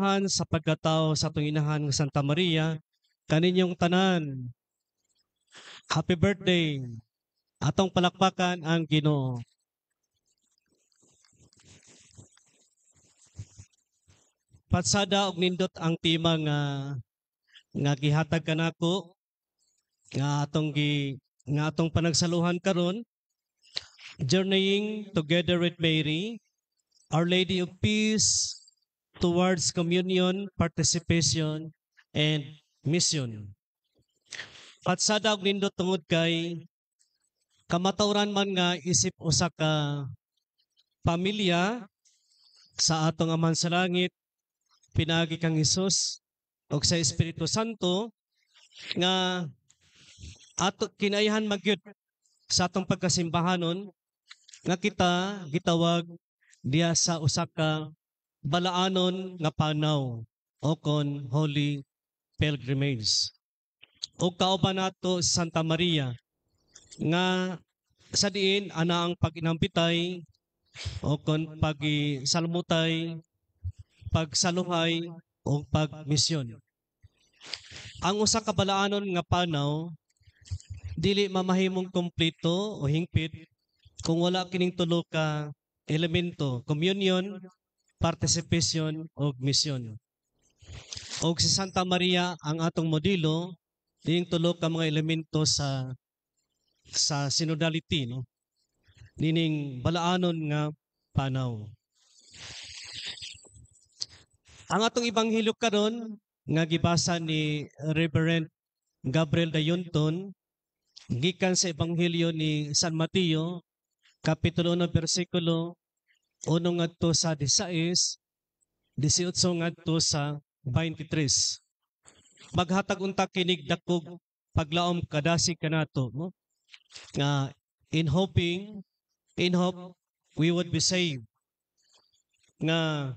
kasambahan sa pagkatao sa atong inahan nga Santa Maria, kaninyong tanan. Happy birthday. Atong palakpakan ang Ginoo. Patsada og nindot ang tema nga gihatag kanako nga atong panagsaluhan karon, journeying together with Mary, Our Lady of Peace towards communion, participation, and mission. Patsada og nindot tungod kay kamatawran man nga isip usa ka pamilya sa atong Amahan sa Langit, pinaagi kang Hesus og sa Espiritu Santo nga ato kinaihan magyud sa atong pagkasimbahanon nga kita gitawag diya sa usa ka balaanon nga panaw o kon holy pilgrimage. O kauban nato Santa Maria nga sa diin ana ang pag-inampitay o kon pag-salmutay, pagsaluhay o pagmisyon. Ang usa ka balaanon nga panaw dili mamahimong kompleto o hingpit kung wala kining tulo ka elemento: communion, participation o misyon. Og si Santa Maria ang atong modelo dining tulo ka mga elemento sa synodality, no? Dining balaanon nga panaw. Ang atong ebanghelyo karon nga gibasa ni Reverend Gabriel Dayunton gikan sa ebanghelyo ni San Mateo kapitulo 1 bersikulo 1 ngadto sa 16, 18 ngadto sa 23. Maghatag unta kinig dakog paglaom kadasi kanato, no? Nga in hope we would be saved. Nga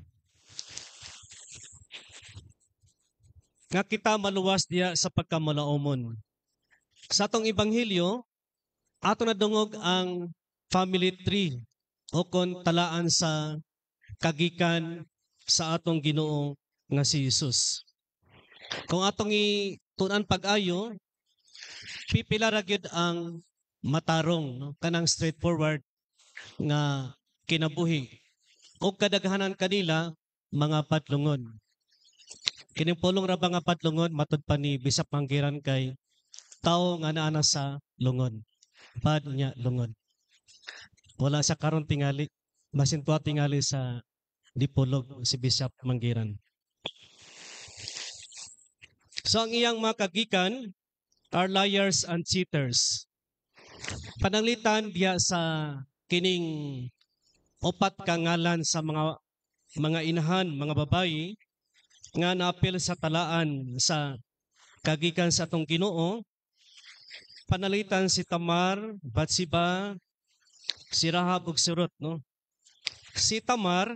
kita maluwas diya sa pagkamalaomon. Sa atong ebanghelyo, ato nadungog ang family tree o kon talaan sa kagikan sa atong Ginoo nga si Jesus. Kung atong itunan pag-ayo, pipila ra gyud ang matarong, no? Kanang straightforward nga kinabuhi. O kadaghanan kanila mga patlungon. Kining pulong ra ba nga patlungon matud pa ni Bisap Manggiran kay tao nga naana sa lungon. Pad niya lungon. Wala sa karon tingali, basin tuwa tingali sa dipolog si Bishop Manggiran. So ang iyang mga kagikan are liars and cheaters. Pananglitan diya sa kining upat ka ngalan sa mga inahan, mga babayi nga naapil sa talaan sa kagikan sa atong Ginoo. Panalitan si Tamar, Batsiba, si Rahab ug si Ruth, no? Si Tamar,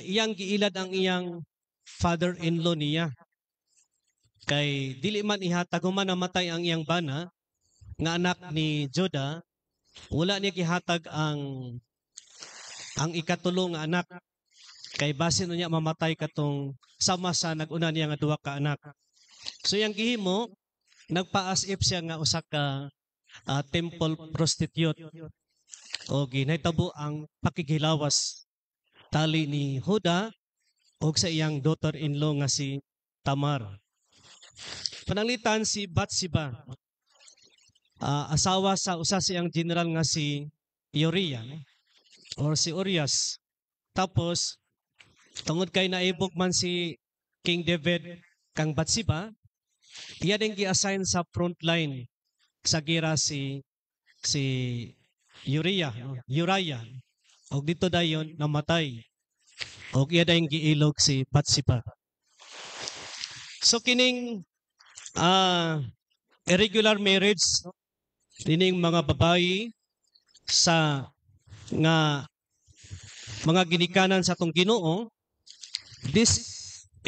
iyang giilad ang iyang father-in-law niya. Kay dili man ihatag human namatay ang iyang bana nga anak ni Juda, wala niya gihatag ang ikatulo nga anak. Kay basin niya mamatay katong sama sa nag-una niya nga duha ka anak. So yang gihimo, nagpa-as-if siya nga usa ka temple prostitute o ginahitabo ang pakigilawas tali ni Huda o sa iyang daughter-in-law nga si Tamar. Pananglitan si Batsiba, asawa sa usa siyang general nga si Uriah, or si Urias. Tapos tungod kay naibog man si King David kang Batsiba, iya din gi-assign sa front line sa gira si Uriah. Og dito dayon namatay. Og iya din giilog si Batsiba. So kining irregular marriage dining mga babayi sa nga mga ginikanan sa atong Ginoo, these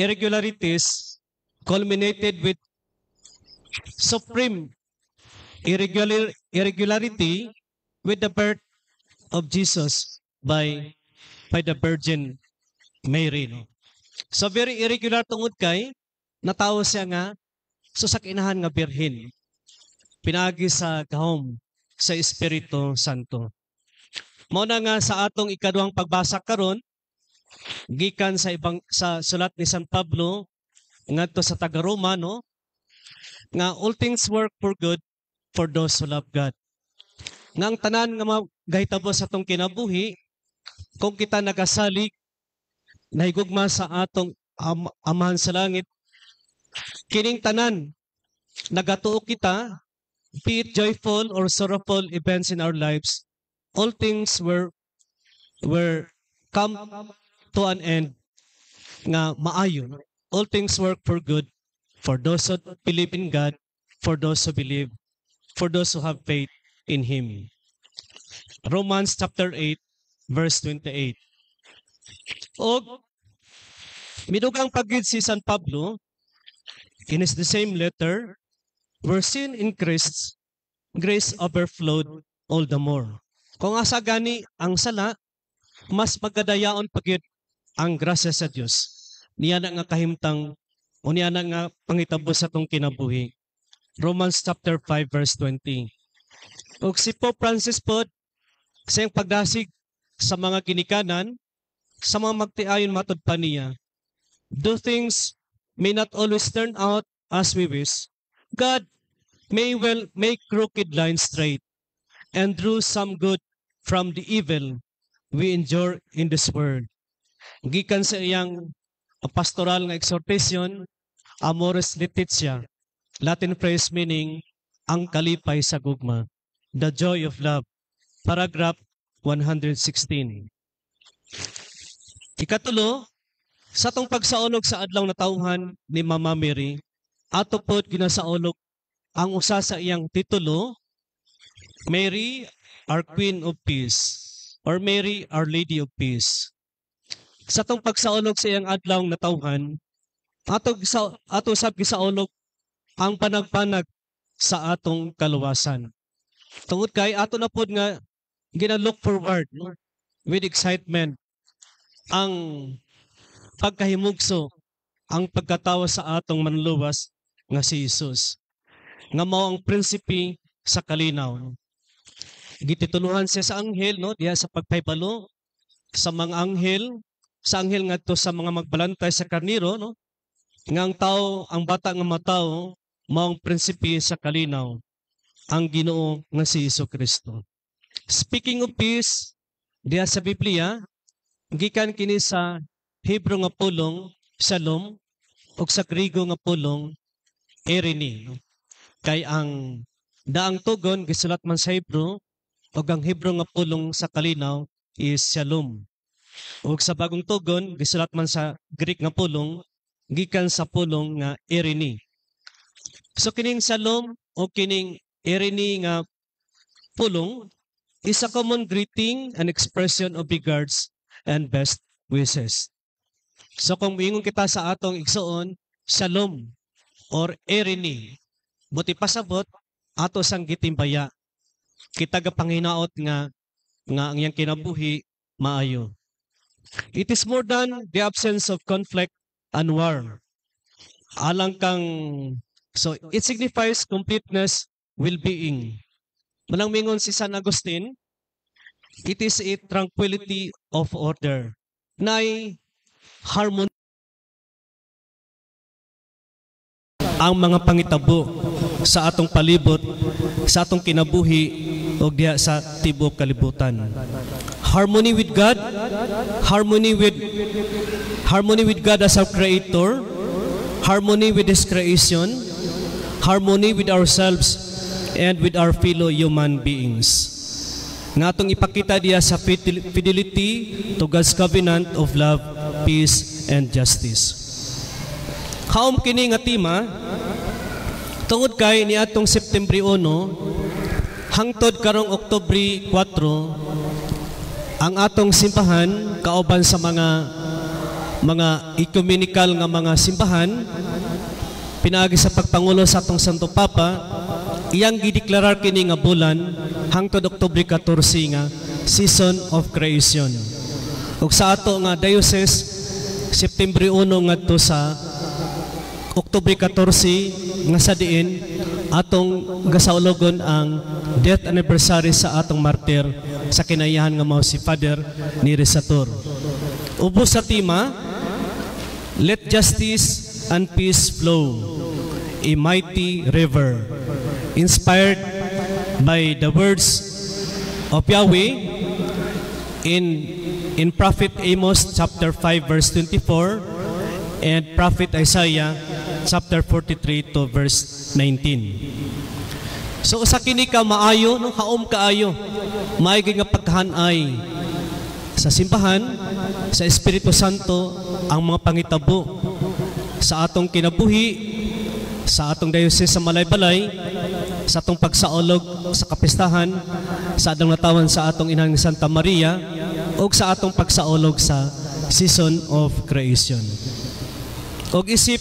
irregularities culminated with supreme irregularity with the birth of Jesus by the Virgin Mary, no? So very irregular tungod kay natawo siya nga susakinahan nga birhen. Pinagi sa gahom sa Espiritu Santo. Mao na nga sa atong ikaduhang pagbasa karon gikan sa sulat ni San Pablo ngadto sa taga-Roma, no, nga all things work for good for those who love God. Nga ang tanan nga magahitabo sa atong kinabuhi kung kita nagasalig nahigugma sa atong Amahan sa langit, kining tanan nagatuo kita, be it joyful or sorrowful events in our lives, all things were come to an end nga maayo. All things work for good for those who believe in God, for those who believe, for those who have faith in Him. Romans chapter 8, verse 28. O midugang pagid si San Pablo, in the same letter, where sin increased, grace overflowed all the more. Kung asa gani ang sala, mas magkadayaon pagid ang grasya sa Dios. Niya na nga kahimtang o niya na nga pangitabo sa tong kinabuhi. Romans chapter 5 verse 20. Og si Pope Francis po sa iyang pagdasig sa mga ginikanan, sa mga magtiayon matod pa niya, though things may not always turn out as we wish, God may well make crooked lines straight and drew some good from the evil we endure in this world. Gikan sa iyang pastoral nga exhortation, Amoris Laetitia, Latin phrase meaning, ang kalipay sa gugma, the joy of love, paragraph 116. Ikatulo, sa tong pagsaulog sa adlaw na tawhan ni Mama Mary, ato pod ginasaulog ang usa sa iyang titulo, Mary, our Queen of Peace, or Mary, our Lady of Peace. Sa tong pagsaulog sa iyang adlaw na tawhan, ato sab gisaulog ang panagpanag sa atong kaluwasan. Tungod kay ato na pod nga gina-look forward, no, with excitement ang pagkahimugso, ang pagkatawa sa atong manluwas nga si Jesus, nga mao ang prinsipe sa kalinaw. Gitituluhan siya sa anghel, no, diya sa pagpaybalo sa mga anghel, sa anghel ngadto sa mga magbalantay sa karniro, no, nga ang tao, ang bata nga matao, mao ang prinsipe sa kalinaw, ang Ginoo nga si Jesucristo. Speaking of peace, diya sa Biblia, gikan kini sa Hebrew nga pulong Shalom o sa Griego nga pulong Erini. Kay ang daang tugon gisulat man sa Hebrew o ang Hebrew nga pulong sa kalinaw is Shalom. O sa bagong tugon gisulat man sa Greek nga pulong gikan sa pulong nga Erini. So kining Shalom o kining Erini nga pulong is a common greeting and expression of regards and best wishes. So kung miingon kita sa atong igsuon, Shalom or Erini, buti pasabot ato sang gitimbaya. Kita gapanginaot nga ang iyang kinabuhi maayo. It is more than the absence of conflict and war. Alang kang, so it signifies completeness, well-being. Manang mingon si San Agustin, it is a tranquility of order. Nay harmony ang mga pangitabo sa atong palibot, sa atong kinabuhi o diya sa tibok kalibutan. Harmony with God, harmony with God as our Creator, harmony with His creation, harmony with ourselves and with our fellow human beings. Nga atong ipakita diya sa fidelity to God's covenant of love, peace, and justice. Kaom kini nga tema, tungod kay ni atong September 1, hangtod karong Oktubre 4, ang atong simbahan, kauban sa mga ecumenical nga mga simbahan, pinaagi sa pagpangulo sa atong Santo Papa, iyang gideklarar kini nga bulan hangtod Oktubre 14 nga Season of Creation. Ug sa ato nga diocese, September 1 ngadto sa Oktubre 14 nga sa diin atong gasaulogon ang death anniversary sa atong martir sa kinayahan nga mao si Father Neri Satur. Ubos sa tema, let justice and peace flow, a mighty river, inspired by the words of Yahweh in Prophet Amos chapter 5 verse 24 and Prophet Isaiah chapter 43 to verse 19. So usa kini ka maayo no kaom kaayo maayong nga paghanay sa simbahan sa Espiritu Santo ang mga pangitabo sa atong kinabuhi sa atong diocese sa Malaybalay sa atong pagsaolog sa kapistahan sa adang natawan sa atong inang Santa Maria o sa atong pagsaolog sa Season of Creation. Og isip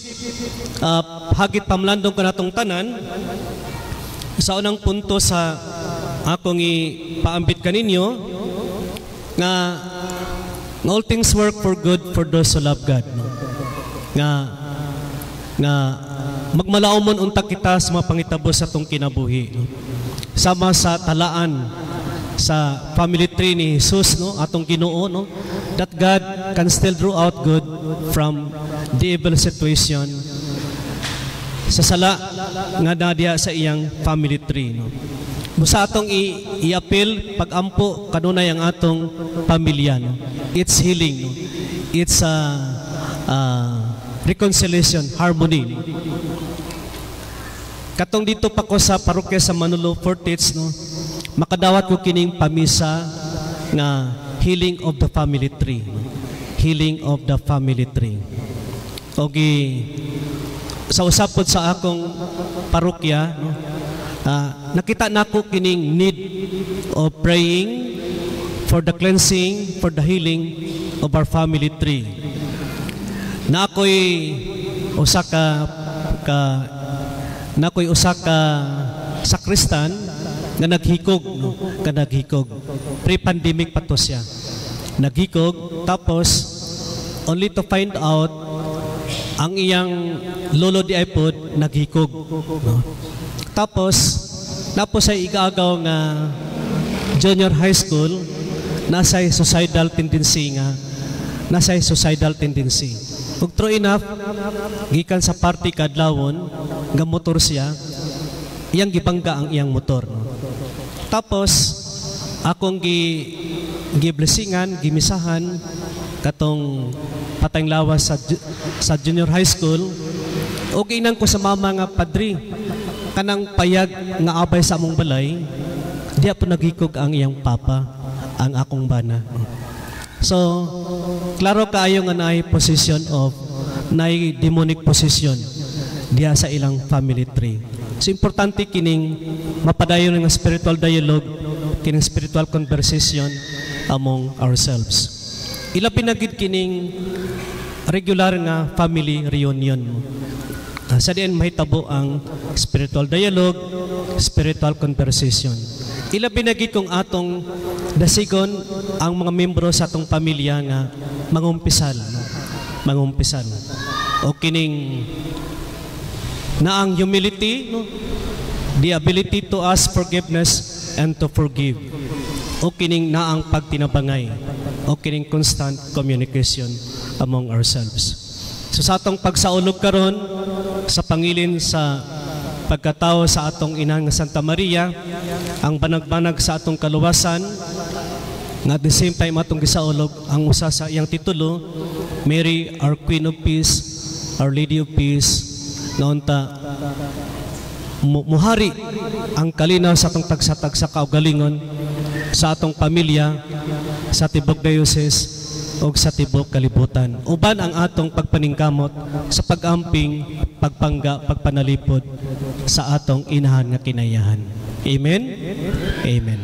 hagit pamlandong ko natong tanan sa unang punto sa akong ipaambit kaninyo nga all things work for good for those who love God, no? nga magmalaumon unta kita sa mga pangitabo sa atong kinabuhi, no? Sama sa talaan sa family tree ni Jesus, no, atong Ginoo, no, that God can still draw out good from the evil situation sa sala nga dadya sa iyang family tree, no. Musa atong i-appeal pag-ampo kanunay ang atong pamilya, no. It's healing, no. It's reconciliation, harmony, no. Katong dito pa ko sa parokya sa Manolo Fortits, no, makadawat ko kining pamisa nga healing of the family tree, no. Healing of the family tree. Okay, sa usapod sa akong parokya, no, nakita nako kining need of praying for the cleansing, for the healing of our family tree. Na ako'y usa ka sakristan nga naghikog, no, nga naghikog. Pre-pandemic pa to siya. Naghikog, tapos only to find out ang iyang lolo di iPod naghikog, no. Tapos ay igagaw nga junior high school, nasa'y suicidal tendency. Ug true enough, gikan sa party kadlawon nga motor siya, iyang gibangga ang iyang motor, no. Tapos akong giblessingan, gimisahan katong patayng lawas sa junior high school. Og inang ko sa mama nga padri kanang payag nga abay sa among balay, diya po naghikog ang iyang papa, ang akong bana. So klaro kaayo nga naay position of naay demonic position diya sa ilang family tree. So importante kining mapadayon nga spiritual dialogue, kining spiritual conversation among ourselves. Ilabi na gid kining regular nga family reunion. Sa diin mahitabo ang spiritual dialogue, spiritual conversation. Ilabi na gid kung atong dasigon ang mga membro sa atong pamilya nga mangumpisal. O kining na ang humility, no, the ability to ask forgiveness and to forgive. O kining na ang pagtinabangay, o kining constant communication among ourselves. So sa atong pagsaulog karon sa pangilin sa pagkatao sa atong inang Santa Maria, ang banag-banag sa atong kaluwasan, nga at the same time atong gisaulog ang usa sa iyang titulo, Mary, our Queen of Peace, Our Lady of Peace, na unta muhari ang kalinaw sa atong tagsatag sa kaugalingon sa atong pamilya, sa tibok diocese o sa tibok kalibutan. Uban ang atong pagpaningkamot sa pag-amping, pagpangga, pagpanalipod sa atong inahan nga kinayahan. Amen? Amen.